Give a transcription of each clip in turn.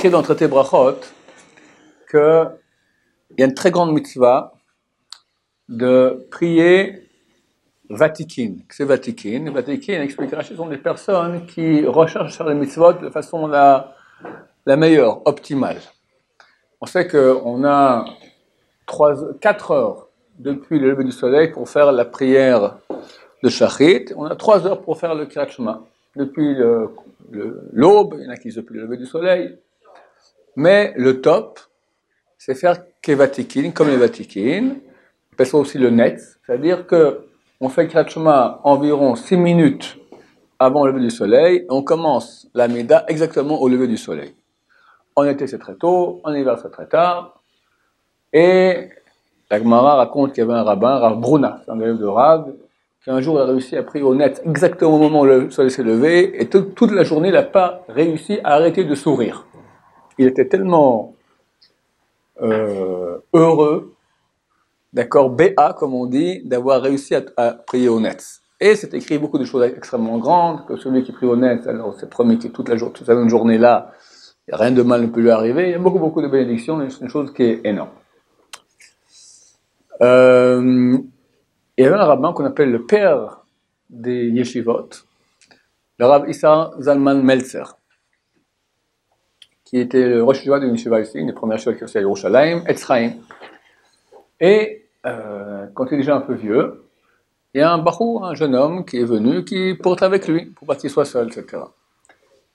écrit dans le traité Brachot qu'il y a une très grande mitzvah de prier Vatikin. C'est Vatikin. Vatikin, explique Rashi, sont des personnes qui recherchent sur les mitzvot de façon la meilleure, optimale. On sait qu'on a 4 heures depuis le lever du soleil pour faire la prière de Shachrit. On a 3 heures pour faire le Kriyat Shema. Depuis l'aube, il y en a qui depuis le lever du soleil. Mais le top, c'est faire Kevatikin, comme les Vatikin. On appelle ça aussi le Netz. C'est-à-dire qu'on fait le Kriyat Shema environ 6 minutes avant le lever du soleil. Et on commence la Mida exactement au lever du soleil. En été, c'est très tôt. En hiver, c'est très tard. Et la Gemara raconte qu'il y avait un rabbin, Rav Bruna, c'est un élève de Rav, qui un jour a réussi à prier au net exactement au moment où le soleil s'est levé, et toute la journée, il n'a pas réussi à arrêter de sourire. Il était tellement heureux, d'accord, BA, comme on dit, d'avoir réussi à prier au net. Et c'est écrit beaucoup de choses extrêmement grandes, que celui qui prie au net, alors c'est promis que toute la même journée-là, il n'y a rien de mal ne peut lui arriver. Il y a beaucoup de bénédictions, et c'est une chose qui est énorme. Il y avait un rabbin qu'on appelle le père des yeshivot, le Rav Issa Zalman Meltzer, qui était le rosh yeshiva d'une yeshiva ici, une des premières yeshivas qui est à Yerushalayim, Etz Chaim. Et quand il est déjà un peu vieux, il y a un jeune homme qui est venu, qui porte avec lui, pour pas qu'il soit seul, etc.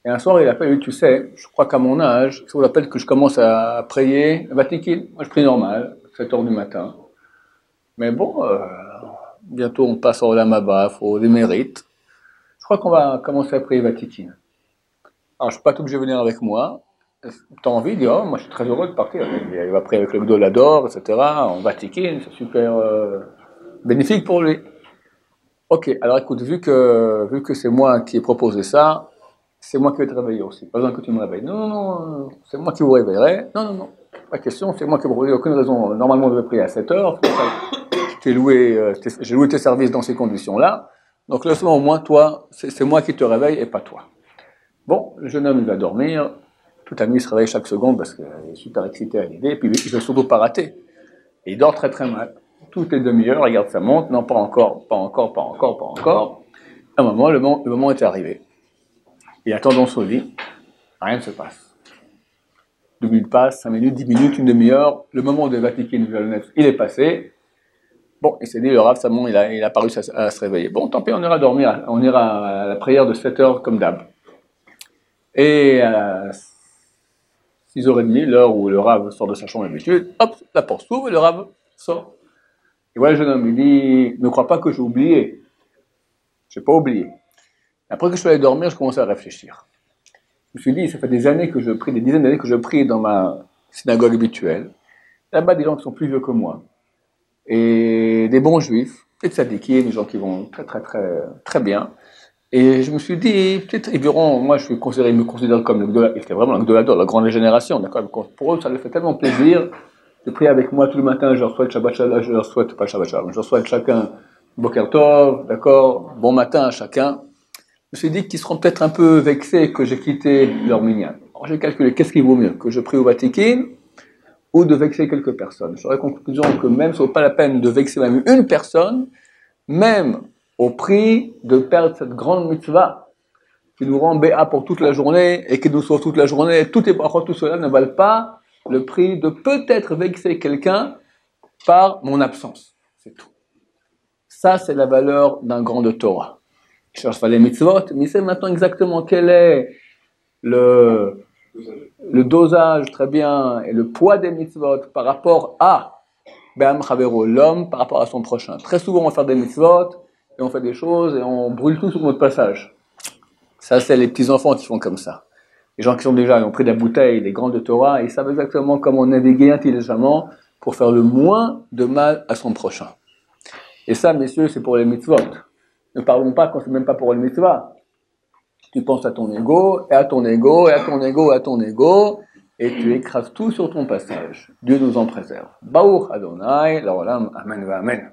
Et un soir, il appelle, lui, tu sais, je crois qu'à mon âge, ça vous rappelle que je commence à prier Vatikin. Moi, je prie normal, 7 heures du matin. Mais bon, bientôt on passe au Olam Haba, il faut des mérites. Je crois qu'on va commencer à prier Vatikin. Alors, je ne suis pas tout obligé de venir avec moi. Tu as envie de dire, oh, moi je suis très heureux de partir. Il va prier avec le Gdolador, etc. En Vatikin, c'est super bénéfique pour lui. Ok, alors écoute, vu que c'est moi qui ai proposé ça, c'est moi qui vais te réveiller aussi. Pas besoin que tu me réveilles. Non, c'est moi qui vous réveillerai. Non, pas question, c'est moi qui vous réveille. Aucune raison. Normalement, on devait prier à 7 heures. J'ai loué tes services dans ces conditions-là. Donc, laisse-moi au moins, toi, c'est moi qui te réveille et pas toi. Bon, le jeune homme, il va dormir. Toute la nuit, il se réveille chaque seconde parce qu'il est super excité à l'idée. Et puis, il ne veut surtout pas rater. Et il dort très très mal. Toutes les demi-heures, regarde sa montre. Non, pas encore. À un moment, le moment est arrivé. Il attend dans son lit. Rien ne se passe. 2 minutes passent, 5 minutes, 10 minutes, une demi-heure. Le moment de Vatican, il est passé. Bon, il s'est dit, le Rav, ça bon, il a pas réussi à se réveiller. Bon, tant pis, on ira dormir. On ira à la prière de 7 heures comme d'hab. Et à 6h30, l'heure où le Rav sort de sa chambre d'habitude, hop, la porte s'ouvre et le Rav sort. Et voilà, le jeune homme, il dit, ne crois pas que j'ai oublié. Je n'ai pas oublié. Après que je suis allé dormir, je commençais à réfléchir. Je me suis dit, ça fait des années que je prie, des dizaines d'années que je prie dans ma synagogue habituelle. Là-bas, des gens qui sont plus vieux que moi. Et des bons juifs, des tzadikim, des gens qui vont très bien. Et je me suis dit, peut-être ils verront, moi ils me considèrent comme le Gdolador, il était vraiment le Gdolador, la grande génération, d'accord. Pour eux, ça leur fait tellement plaisir de prier avec moi tout le matin, je leur souhaite Shabbat Shalom, je leur souhaite chacun Boker Tov, d'accord, bon matin à chacun. Je me suis dit qu'ils seront peut-être un peu vexés que j'ai quitté leur minyan. Alors j'ai calculé, qu'est-ce qui vaut mieux, que je prie au Vatican ou de vexer quelques personnes. J'aurais conclusion que même ce n'est pas la peine de vexer même une personne, même au prix de perdre cette grande mitzvah qui nous rend béat pour toute la journée et qui nous sauve toute la journée, tout cela ne valent pas le prix de peut-être vexer quelqu'un par mon absence. C'est tout. Ça, c'est la valeur d'un grand de Torah. Je cherche pas les mitzvot, mais c'est maintenant exactement quel est le dosage, très bien, et le poids des mitzvot par rapport à Be'am Chavero, l'homme, par rapport à son prochain. Très souvent, on va faire des mitzvot, et on fait des choses, et on brûle tout sur notre passage. Ça, c'est les petits-enfants qui font comme ça. Les gens qui ont pris de la bouteille, les grands de Torah, ils savent exactement comment naviguer intelligemment pour faire le moins de mal à son prochain. Et ça, messieurs, c'est pour les mitzvot. Ne parlons pas quand c'est même pas pour les mitzvot. Tu penses à ton ego, et à ton ego, et à ton ego, et à ton ego, et tu écrases tout sur ton passage. Dieu nous en préserve. Baruch Adonai, l'olam, amen, amen.